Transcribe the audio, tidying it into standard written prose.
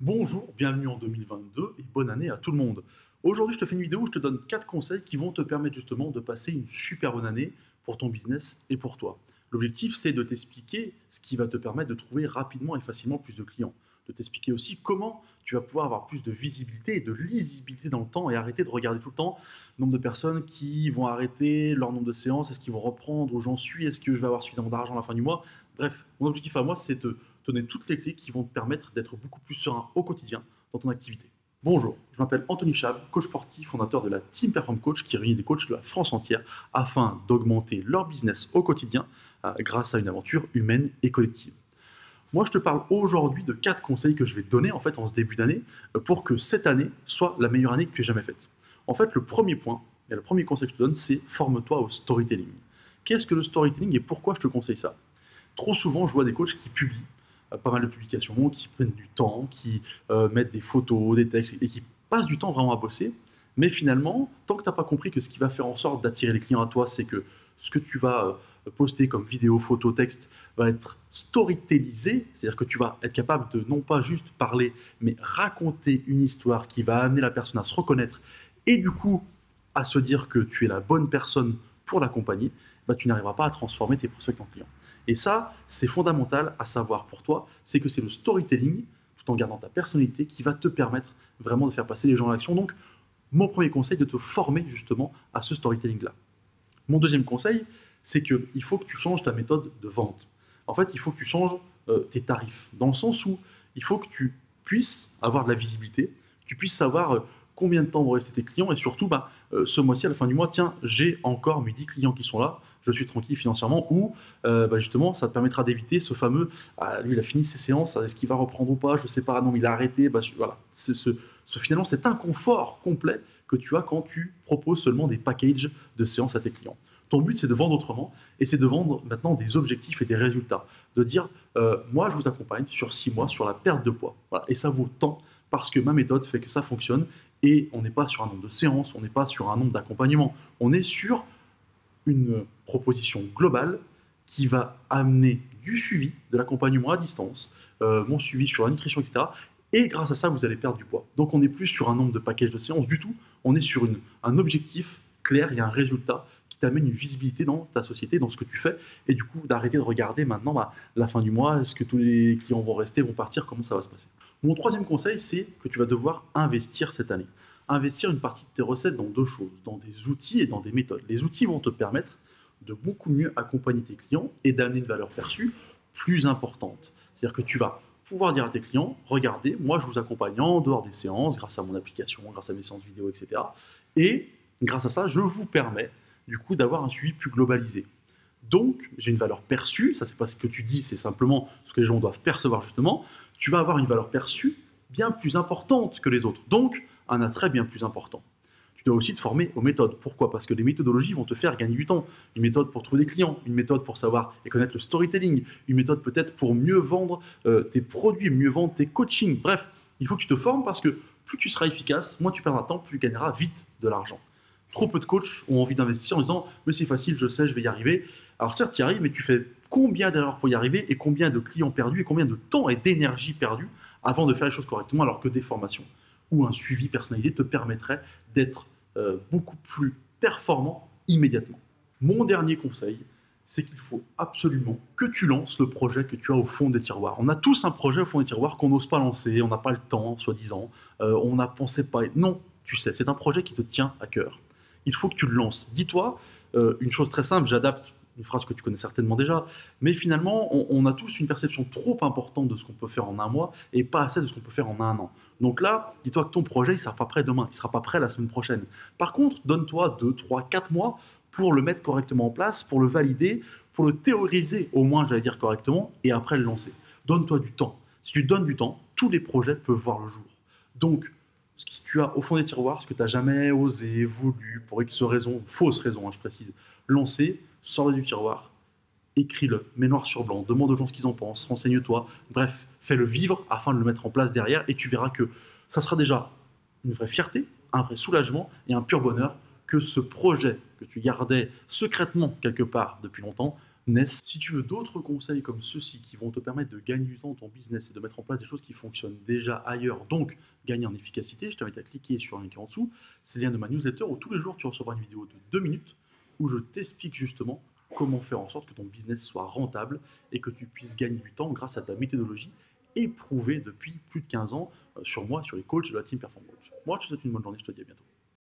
Bonjour, bienvenue en 2022 et bonne année à tout le monde. Aujourd'hui, je te fais une vidéo où je te donne 4 conseils qui vont te permettre justement de passer une super bonne année pour ton business et pour toi. L'objectif, c'est de t'expliquer ce qui va te permettre de trouver rapidement et facilement plus de clients. De t'expliquer aussi comment tu vas pouvoir avoir plus de visibilité et de lisibilité dans le temps et arrêter de regarder tout le temps le nombre de personnes qui vont arrêter leur nombre de séances, est-ce qu'ils vont reprendre, où j'en suis, est-ce que je vais avoir suffisamment d'argent à la fin du mois. Bref, mon objectif à moi, c'est de donner toutes les clés qui vont te permettre d'être beaucoup plus serein au quotidien dans ton activité. Bonjour, je m'appelle Anthony Chab, coach sportif, fondateur de la Team Perform Coach qui réunit des coachs de la France entière afin d'augmenter leur business au quotidien grâce à une aventure humaine et collective. Moi, je te parle aujourd'hui de 4 conseils que je vais te donner en fait en ce début d'année pour que cette année soit la meilleure année que tu aies jamais faite. En fait, le premier point et le premier conseil que je te donne, c'est forme-toi au storytelling. Qu'est-ce que le storytelling et pourquoi je te conseille ça? Trop souvent, je vois des coachs qui publient pas mal de publications, qui prennent du temps, qui mettent des photos, des textes, et qui passent du temps vraiment à bosser. Mais finalement, tant que tu n'as pas compris que ce qui va faire en sorte d'attirer les clients à toi, c'est que ce que tu vas poster comme vidéo, photo, texte, va être storytellisé, c'est-à-dire que tu vas être capable de non pas juste parler, mais raconter une histoire qui va amener la personne à se reconnaître et du coup à se dire que tu es la bonne personne pour l'accompagner, bah, tu n'arriveras pas à transformer tes prospects en clients. Et ça, c'est fondamental à savoir pour toi, c'est que c'est le storytelling, tout en gardant ta personnalité, qui va te permettre vraiment de faire passer les gens à l'action. Donc, mon premier conseil, de te former justement à ce storytelling-là. Mon deuxième conseil, c'est qu'il faut que tu changes ta méthode de vente. En fait, il faut que tu changes tes tarifs, dans le sens où il faut que tu puisses avoir de la visibilité, que tu puisses savoir combien de temps vont rester tes clients, et surtout, ce mois-ci, à la fin du mois, tiens, j'ai encore mes 10 clients qui sont là, je suis tranquille financièrement, ou justement, ça te permettra d'éviter ce fameux, ah, lui, il a fini ses séances, est-ce qu'il va reprendre ou pas, je ne sais pas, non, il a arrêté, voilà. Finalement, cet inconfort complet que tu as quand tu proposes seulement des packages de séances à tes clients. Ton but, c'est de vendre autrement, et c'est de vendre maintenant des objectifs et des résultats. De dire, moi, je vous accompagne sur 6 mois sur la perte de poids. Voilà. Et ça vaut tant, parce que ma méthode fait que ça fonctionne, et on n'est pas sur un nombre de séances, on n'est pas sur un nombre d'accompagnements, on est sur une proposition globale qui va amener du suivi, de l'accompagnement à distance, mon suivi sur la nutrition, etc. Et grâce à ça, vous allez perdre du poids. Donc on n'est plus sur un nombre de packages de séances du tout, on est sur un objectif clair et un résultat qui t'amène une visibilité dans ta société, dans ce que tu fais, et du coup d'arrêter de regarder maintenant la fin du mois, est-ce que tous les clients vont rester, vont partir, comment ça va se passer. Mon troisième conseil, c'est que tu vas devoir investir cette année. Investir une partie de tes recettes dans deux choses, dans des outils et dans des méthodes. Les outils vont te permettre de beaucoup mieux accompagner tes clients et d'amener une valeur perçue plus importante. C'est-à-dire que tu vas pouvoir dire à tes clients, regardez, moi je vous accompagne en dehors des séances, grâce à mon application, grâce à mes séances vidéo, etc. Et grâce à ça, je vous permets du coup d'avoir un suivi plus globalisé. Donc, j'ai une valeur perçue, ça c'est pas ce que tu dis, c'est simplement ce que les gens doivent percevoir justement. Tu vas avoir une valeur perçue bien plus importante que les autres. Donc, un attrait bien plus important. Tu dois aussi te former aux méthodes. Pourquoi? Parce que les méthodologies vont te faire gagner du temps. Une méthode pour trouver des clients, une méthode pour savoir et connaître le storytelling, une méthode peut-être pour mieux vendre tes produits, mieux vendre tes coachings. Bref, il faut que tu te formes parce que plus tu seras efficace, moins tu perdras de temps, plus tu gagneras vite de l'argent. Trop peu de coachs ont envie d'investir en disant « mais c'est facile, je sais, je vais y arriver ». Alors certes, tu y arrives, mais tu fais combien d'erreurs pour y arriver et combien de clients perdus et combien de temps et d'énergie perdue avant de faire les choses correctement, alors que des formations ou un suivi personnalisé te permettrait d'être beaucoup plus performant immédiatement. Mon dernier conseil, c'est qu'il faut absolument que tu lances le projet que tu as au fond des tiroirs. On a tous un projet au fond des tiroirs qu'on n'ose pas lancer, on n'a pas le temps, soi-disant, on n'a pensé pas. Non, tu sais, c'est un projet qui te tient à cœur. Il faut que tu le lances. Dis-toi une chose très simple, j'adapte une phrase que tu connais certainement déjà, mais finalement, on a tous une perception trop importante de ce qu'on peut faire en un mois et pas assez de ce qu'on peut faire en un an. Donc là, dis-toi que ton projet, il ne sera pas prêt demain, il ne sera pas prêt la semaine prochaine. Par contre, donne-toi 2, 3, 4 mois pour le mettre correctement en place, pour le valider, pour le théoriser au moins, j'allais dire correctement, et après le lancer. Donne-toi du temps. Si tu donnes du temps, tous les projets peuvent voir le jour. Donc, ce que tu as au fond des tiroirs, ce que tu n'as jamais osé, voulu, pour X raisons, fausses raisons, hein, je précise, lancer, sors-le du tiroir, écris-le, mets noir sur blanc, demande aux gens ce qu'ils en pensent, renseigne-toi, bref, fais-le vivre afin de le mettre en place derrière et tu verras que ça sera déjà une vraie fierté, un vrai soulagement et un pur bonheur que ce projet que tu gardais secrètement quelque part depuis longtemps naissent. Si tu veux d'autres conseils comme ceux-ci qui vont te permettre de gagner du temps dans ton business et de mettre en place des choses qui fonctionnent déjà ailleurs, donc gagner en efficacité, je t'invite à cliquer sur un lien qui est en dessous. C'est le lien de ma newsletter où tous les jours tu recevras une vidéo de 2 minutes où je t'explique justement comment faire en sorte que ton business soit rentable et que tu puisses gagner du temps grâce à ta méthodologie éprouvée depuis plus de 15 ans sur moi, sur les coachs de la Team Perform Coach. Moi, je te souhaite une bonne journée, je te dis à bientôt.